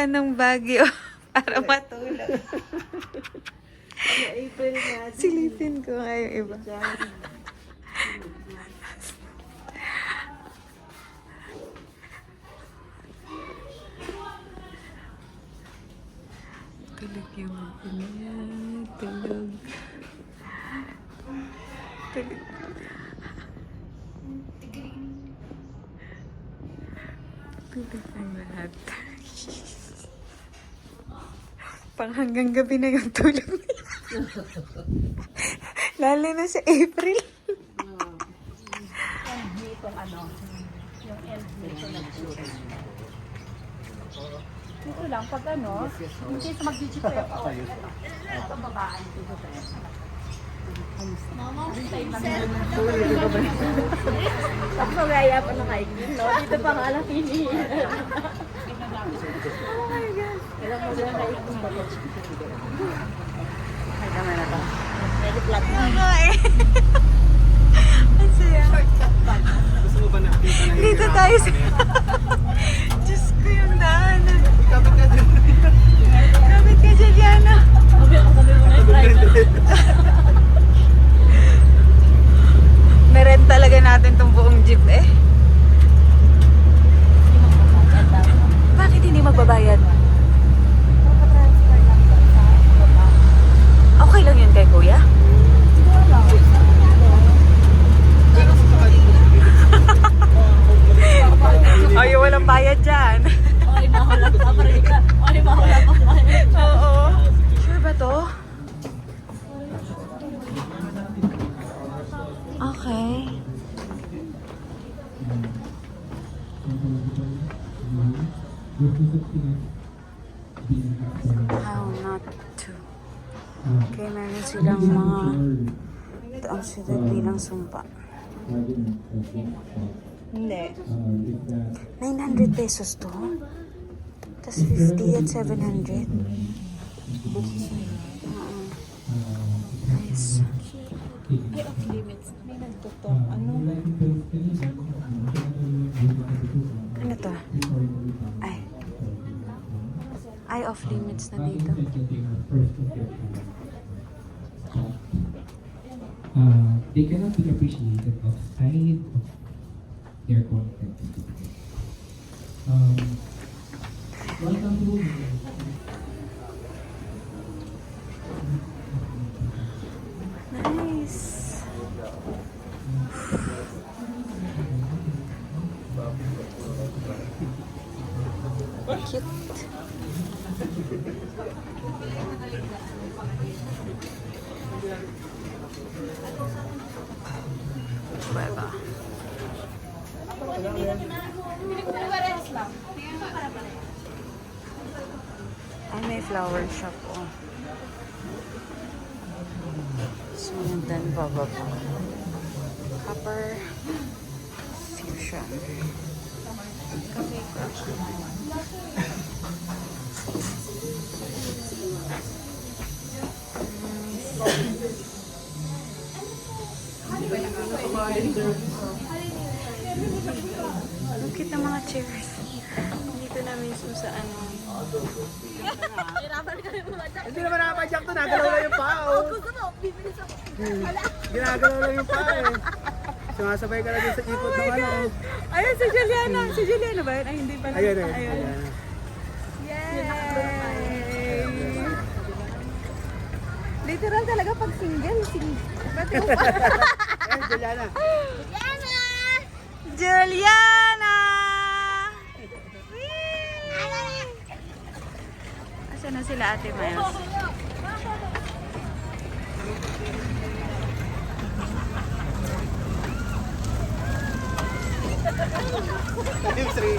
pupunta ng Baguio para matulog. April nga. Silipin ko nga yung iba. Tulog yung ina. Tulog. Tulog. Tulog ang lahat. Pang hanggang gabi na yung tulog nila. Lalo na sa April. Itong ano, yung end dito nag-shoot. Dito lang, pag ano, hindi sa mag-digit kayo pa. Ito babaan dito tayo. Mama, tapos magaya pa na kayo, no? Dito pa nga lang pinihin. Oh my God. Kailan mo sila kayo kung bakit. Ay, tama na to. Very flat na. Ako eh. Ang saya. Gusto mo ba nakita na Dito tayo sa... Diyos ko yung daanan. Kapit ka dyan. Kapit ka, Juliana. Sabi mo na yung driver. Meren talaga natin tong buong jeep eh. Bakit hindi magbabayad? Okay lang yun kay kuya? Ay, walang bayad dyan. Ay, mahulap pa pa rin ka. Ay, mahulap pa pa rin. Oo. Sure ba to? Okay. How not to. Okay, meron silang mga ang sila bilang sumpa. Hindi. 900 pesos to. Tapos 50 at 700. Nice. Ay, off limits. May nagtutok. Ano? Ano to? Ay. Ay, off limits na dito. They cannot be appreciated outside of their context. Welcome to Nice. Cute. Diba? Ay, may flower shop, oh. Sundan bababa. Copper Fusion. Look at ang mga chairs. Dito na mismo sa ano. Hindi naman nakapadyak to, nagalaw lang yung paa. Oh. Ginagalaw lang yung paa eh. Sumasabay ka lang sa ipot ng ano. Ayun, si Juliana. Si Juliana ba yun? Ay, hindi pala. Ayun, ayun. Yay! Literal talaga pag single. Pati mo pa. Ayun, Juliana. Juliana! Asan na sila Ate Miles? Time 3.